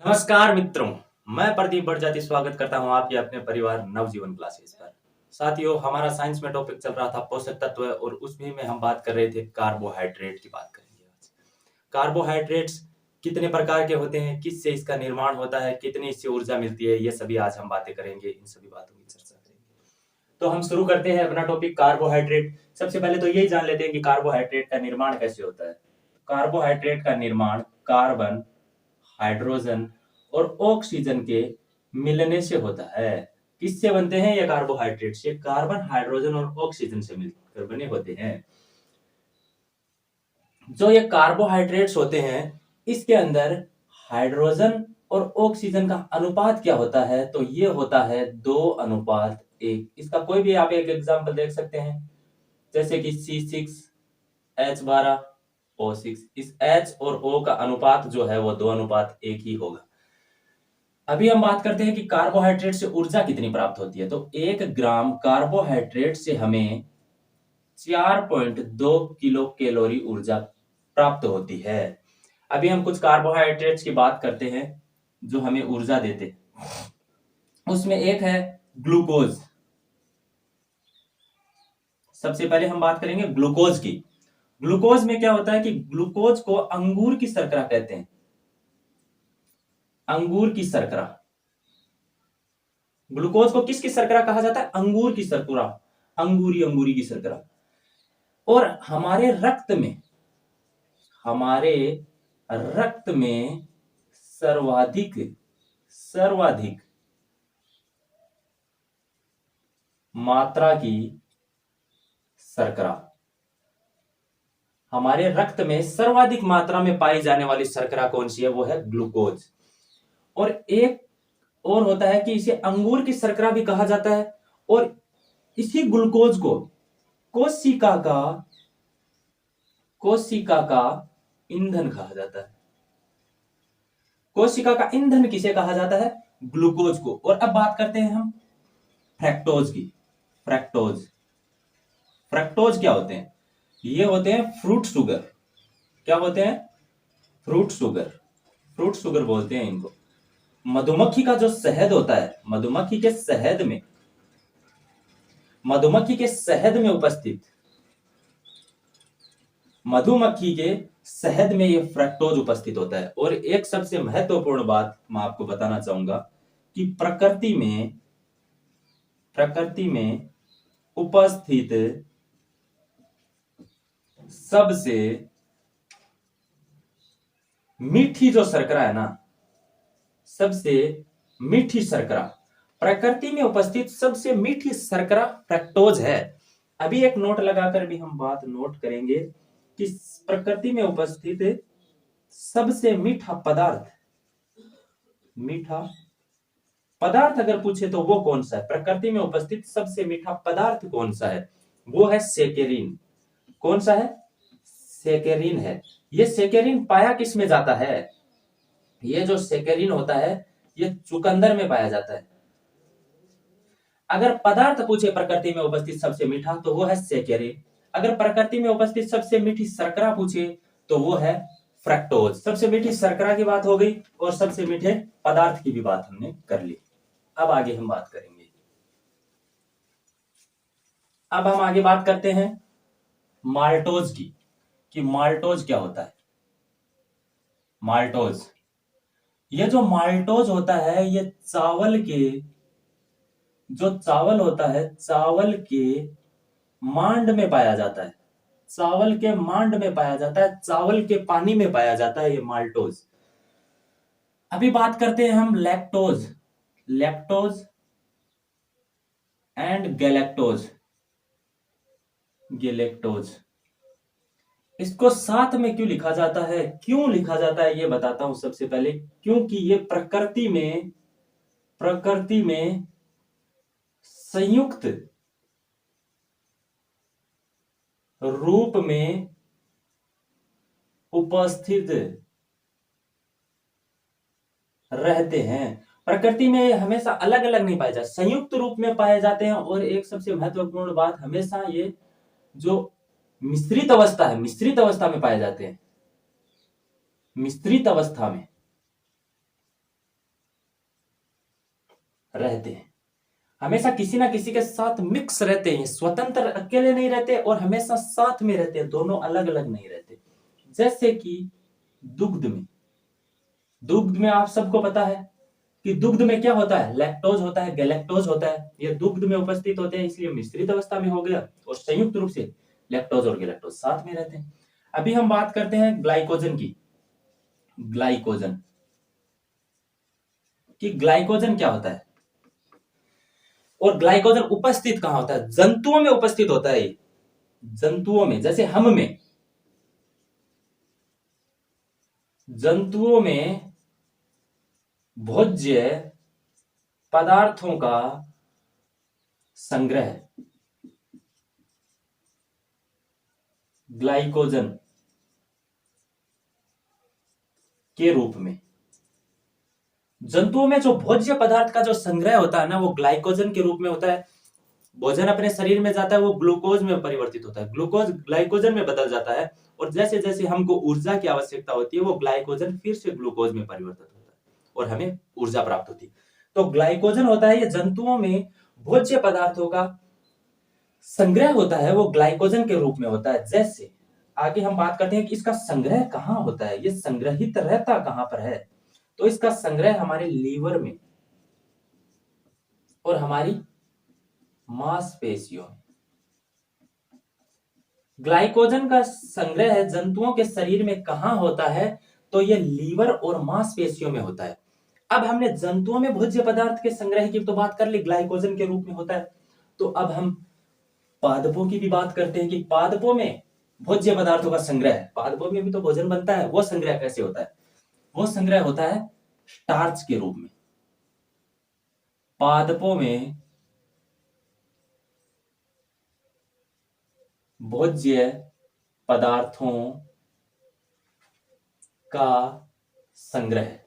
नमस्कार मित्रों, मैं प्रदीप बड़जाती स्वागत करता हूं आपके अपने परिवार नवजीवन क्लासेस पर। साथियों, हमारा साइंस में टॉपिक चल रहा था पोषक तत्व और उसमें में हम बात कर रहे थे कार्बोहाइड्रेट की बात करेंगे आज। कार्बोहाइड्रेट्स कितने प्रकार के होते हैं, किससे इसका निर्माण होता है, कितनी इससे ऊर्जा मिलती है, ये सभी आज हम बातें करेंगे, इन सभी बातों की चर्चा करेंगे। तो हम शुरू करते हैं अपना टॉपिक कार्बोहाइड्रेट। सबसे पहले तो यही जान लेते हैं कि कार्बोहाइड्रेट का निर्माण कैसे होता है। कार्बोहाइड्रेट का निर्माण कार्बन, हाइड्रोजन और ऑक्सीजन के मिलने से होता है। किससे बनते हैं ये कार्बोहाइड्रेट्स? ये कार्बन, हाइड्रोजन और ऑक्सीजन से मिलकर बने होते हैं। जो ये कार्बोहाइड्रेट्स होते हैं, इसके अंदर हाइड्रोजन और ऑक्सीजन का अनुपात क्या होता है? तो ये होता है 2:1। इसका कोई भी आप एक एग्जांपल देख सकते हैं, जैसे कि C6H12O6। इस H और O का अनुपात जो है वो 2:1 ही होगा। अभी हम बात करते हैं कि कार्बोहाइड्रेट से ऊर्जा कितनी प्राप्त होती है। तो 1 ग्राम कार्बोहाइड्रेट से हमें 4.2 किलो कैलोरी ऊर्जा प्राप्त होती है। अभी हम कुछ कार्बोहाइड्रेट्स की बात करते हैं जो हमें ऊर्जा देते हैं। उसमें एक है ग्लूकोज। सबसे पहले हम बात करेंगे ग्लूकोज की। ग्लूकोज में क्या होता है कि ग्लूकोज को अंगूर की शर्करा कहते हैं। अंगूर की शर्करा। ग्लूकोज को किसकी शर्करा कहा जाता है? अंगूर की शर्करा, अंगूरी की शर्करा। और हमारे रक्त में सर्वाधिक मात्रा की शर्करा, हमारे रक्त में सर्वाधिक मात्रा में पाई जाने वाली शर्करा कौन सी है? वो है ग्लूकोज। और एक और होता है कि इसे अंगूर की शर्करा भी कहा जाता है। और इसी ग्लूकोज को कोशिका का ईंधन कहा जाता है। कोशिका का ईंधन किसे कहा जाता है? ग्लूकोज को। और अब बात करते हैं हम फ्रक्टोज की। फ्रक्टोज क्या होते हैं? ये होते हैं फ्रूट शुगर। क्या होते हैं? फ्रूट शुगर बोलते हैं इनको। मधुमक्खी का जो शहद होता है, मधुमक्खी के शहद में ये फ्रक्टोज उपस्थित होता है। और एक सबसे महत्वपूर्ण बात मैं आपको बताना चाहूंगा कि प्रकृति में उपस्थित सबसे मीठी जो शर्करा है ना, सबसे मीठी शर्करा, प्रकृति में उपस्थित सबसे मीठी शर्करा फ्रक्टोज है। अभी एक नोट लगाकर भी हम बात नोट करेंगे कि प्रकृति में उपस्थित सबसे मीठा पदार्थ अगर पूछे तो वो कौन सा है? प्रकृति में उपस्थित सबसे मीठा पदार्थ कौन सा है? वो है सेकेरिन। कौन सा है? सेकेरिन है। ये सेकेरिन पाया किस में जाता है? ये जो सेकेरिन होता है ये चुकंदर में पाया जाता है। अगर पदार्थ पूछे प्रकृति में उपस्थित सबसे मीठा तो वो है सेकेरिन। अगर प्रकृति में उपस्थित सबसे मीठी शर्करा पूछे तो वो है फ्रक्टोज। सबसे मीठी शर्करा की बात हो गई और सबसे मीठे पदार्थ की भी बात हमने कर ली। अब आगे हम बात करेंगे। अब हम आगे बात करते हैं माल्टोज की, कि माल्टोज क्या होता है। माल्टोज, ये जो माल्टोज होता है ये चावल के मांड में पाया जाता है। चावल के मांड में पाया जाता है, चावल के पानी में पाया जाता है ये माल्टोज। अभी बात करते हैं हम लैक्टोज एंड गैलेक्टोज। इसको साथ में क्यों लिखा जाता है? ये बताता हूं सबसे पहले। क्योंकि ये प्रकृति में संयुक्त रूप में उपस्थित रहते हैं। प्रकृति में हमेशा अलग अलग नहीं पाए जाते, संयुक्त रूप में पाए जाते हैं। और एक सबसे महत्वपूर्ण बात, हमेशा ये जो मिश्रित अवस्था में पाए जाते हैं। मिश्रित अवस्था में रहते हैं, हमेशा किसी ना किसी के साथ मिक्स रहते हैं, स्वतंत्र अकेले नहीं रहते और हमेशा साथ में रहते हैं, दोनों अलग अलग नहीं रहते। जैसे कि दुग्ध में, दुग्ध में आप सबको पता है कि दुग्ध में क्या होता है, लैक्टोज होता है, गैलेक्टोज होता है, ये दुग्ध में उपस्थित होते हैं, इसलिए मिश्रित अवस्था में हो गया और संयुक्त रूप से लैक्टोज और गैलेक्टोज साथ में रहते हैं। अभी हम बात करते हैं ग्लाइकोजन की। ग्लाइकोजन ग्लाइकोजन क्या होता है और ग्लाइकोजन उपस्थित कहां होता है? जंतुओं में उपस्थित होता है। जंतुओं में, जैसे हम में, जंतुओं में भोज्य पदार्थों का संग्रह ग्लाइकोजन के रूप में, जंतुओं में जो भोज्य पदार्थ का जो संग्रह होता है ना, वो ग्लाइकोजन के रूप में होता है। भोजन अपने शरीर में जाता है, वो ग्लूकोज में परिवर्तित होता है, ग्लूकोज ग्लाइकोजन में बदल जाता है और जैसे जैसे हमको ऊर्जा की आवश्यकता होती है, वो ग्लाइकोजन फिर से ग्लूकोज में परिवर्तित होता है और हमें ऊर्जा प्राप्त होती है। तो ग्लाइकोजन होता है, ये जंतुओं में भोज्य पदार्थों का संग्रह होता है, वो ग्लाइकोजन के रूप में होता है। जैसे आगे हम बात करते हैं कि इसका संग्रह कहां होता है, ये संग्रहित रहता कहां पर है, तो इसका संग्रह हमारे लीवर में और हमारी मांसपेशियों में। ग्लाइकोजन का संग्रह जंतुओं के शरीर में कहां होता है, तो यह लीवर और मांसपेशियों में होता है। अब हमने जंतुओं में भोज्य पदार्थ के संग्रह की तो बात कर ली, ग्लाइकोजन के रूप में होता है। तो अब हम पादपों की भी बात करते हैं कि पादपों में भोज्य पदार्थों का संग्रह, पादपों में भी तो भोजन बनता है, वो संग्रह कैसे होता है? वो संग्रह होता है स्टार्च के रूप में। पादपों में भोज्य पदार्थों का संग्रह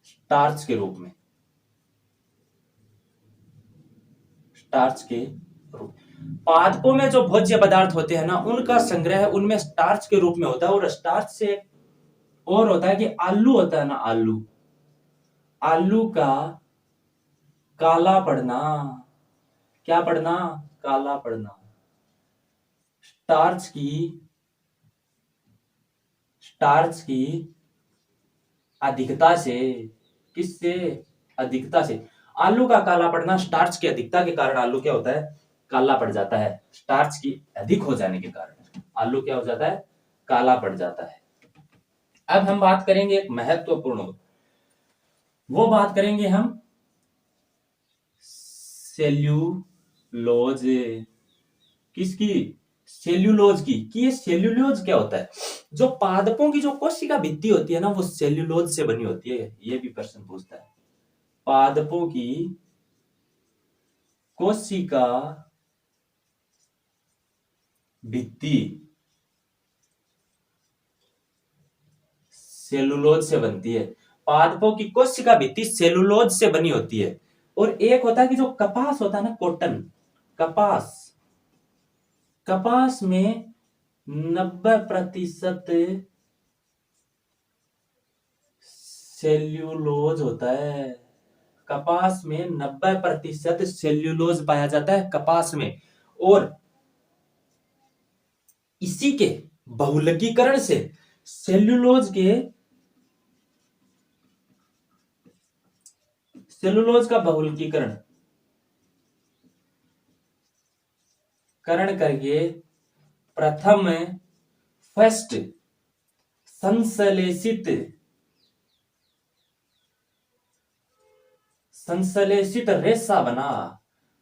स्टार्च के रूप में, स्टार्च के रूप। पादपों में जो भोज्य पदार्थ होते हैं ना, उनका संग्रह उनमें स्टार्च के रूप में होता है। और स्टार्च से और होता है कि आलू होता है ना, आलू, आलू का काला पड़ना, क्या पड़ना? काला पड़ना। स्टार्च की, स्टार्च की अधिकता से, किससे? अधिकता से। आलू का काला पड़ना स्टार्च की अधिकता के कारण आलू क्या होता है? काला पड़ जाता है। स्टार्च की अधिक हो जाने के कारण आलू क्या हो जाता है? काला पड़ जाता है। अब हम बात करेंगे एक महत्वपूर्ण, वो बात करेंगे हम सेल्यूलोज। किसकी? सेल्यूलोज की। कि ये सेल्यूलोज क्या होता है? जो पादपों की जो कोशिका भित्ति होती है ना, वो सेल्यूलोज से बनी होती है। ये भी प्रश्न पूछता है। पादपों की कोशिका भित्ति सेलुलोज से बनती है। पादपों की कोशिका भित्ति सेलुलोज से बनी होती है। और एक होता है कि जो कपास होता है ना, कॉटन, कपास, कपास में 90% सेल्यूलोज होता है। कपास में 90% सेल्यूलोज पाया जाता है कपास में। और इसी के बहुलकीकरण से सेल्यूलोज के, सेलुलोज का बहुलकीकरण करण करके प्रथम फर्स्ट संश्लेषित, संश्लेषित रेशा बना।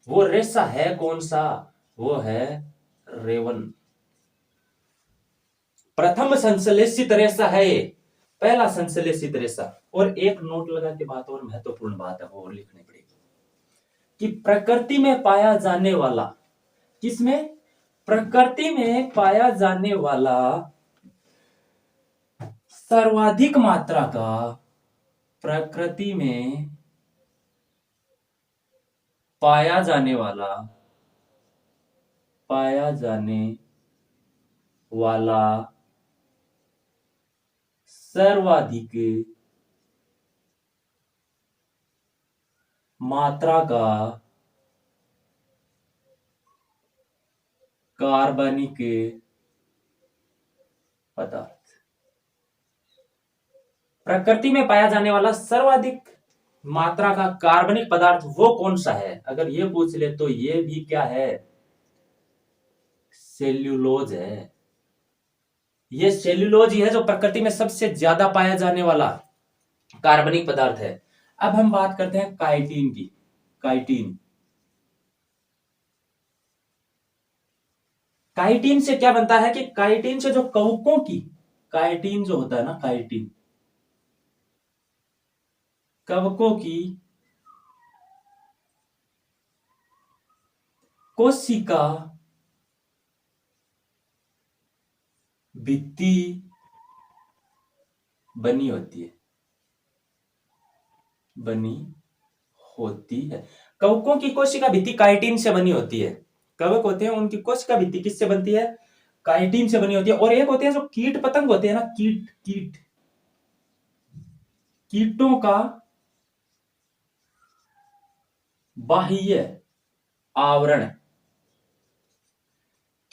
वो रेशा है कौन सा? वो है रेवन। प्रथम संश्लेषित रेशा है ये, पहला संश्लेषित रेशा। और एक नोट लगा के बात और महत्वपूर्ण बात है, वो लिखनी पड़ेगी कि प्रकृति में पाया जाने वाला, किसमें? प्रकृति में पाया जाने वाला सर्वाधिक मात्रा का, प्रकृति में पाया जाने वाला, पाया जाने वाला सर्वाधिक मात्रा का कार्बनिक पदार्थ। प्रकृति में पाया जाने वाला सर्वाधिक मात्रा का कार्बनिक पदार्थ वो कौन सा है? अगर ये पूछ ले तो ये भी क्या है? सेल्यूलोज है। ये सेल्यूलोज ही है जो प्रकृति में सबसे ज्यादा पाया जाने वाला कार्बनिक पदार्थ है। अब हम बात करते हैं काइटिन की। काइटिन, काइटिन से क्या बनता है कि काइटिन से जो कवकों की, काइटिन जो होता है ना, काइटिन कवकों की कोशिका भित्ति बनी होती है, बनी होती है। कवकों की कोशिका भित्ति काइटिन से बनी होती है। कवक होते हैं उनकी कोशिका भित्ति किससे बनती है? काइटिन से बनी होती है। और एक होते हैं जो कीट पतंग होते हैं ना, कीटों का बाह्य आवरण,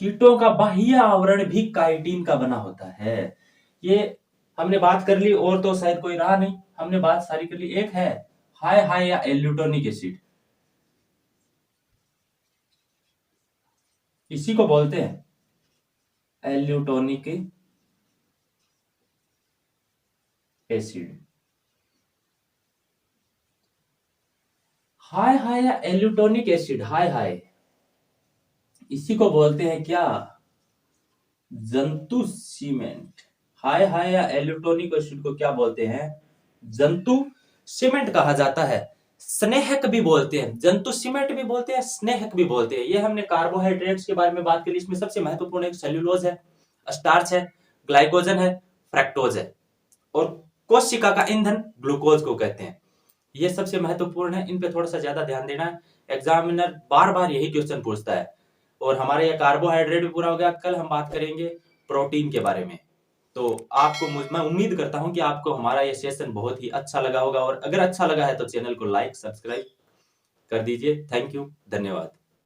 कीटों का बाह्य आवरण भी काइटिन का बना होता है। ये हमने बात कर ली, और तो शायद कोई रहा नहीं, हमने बात सारी कर ली। एक है हाय हाय या एल्यूटोनिक एसिड, इसी को बोलते हैं एल्यूटोनिक एसिड। हाय हाय या एल्यूटोनिक एसिड, हाय हाय, इसी को बोलते हैं क्या? जंतु सीमेंट। हाय हाय या एल्यूटोनिक एसिड को क्या बोलते हैं? जंतु सीमेंट कहा जाता है। स्नेहक भी बोलते हैं, जंतु सीमेंट भी बोलते हैं, स्नेहक भी बोलते हैं। ये हमने कार्बोहाइड्रेट्स के बारे में बात करी। इसमें सबसे महत्वपूर्ण एक सेल्यूलोज है, स्टार्च है, ग्लाइकोजन है, फ्रक्टोज है, और कोशिका का ईंधन ग्लूकोज को कहते हैं। ये सबसे महत्वपूर्ण है, इन पे थोड़ा सा ज्यादा ध्यान देना है। एग्जामिनर बार बार यही क्वेश्चन पूछता है। और हमारे ये कार्बोहाइड्रेट भी पूरा हो गया। कल हम बात करेंगे प्रोटीन के बारे में। तो आपको, मैं उम्मीद करता हूं कि आपको हमारा ये सेशन बहुत ही अच्छा लगा होगा, और अगर अच्छा लगा है तो चैनल को लाइक सब्सक्राइब कर दीजिए। थैंक यू, धन्यवाद।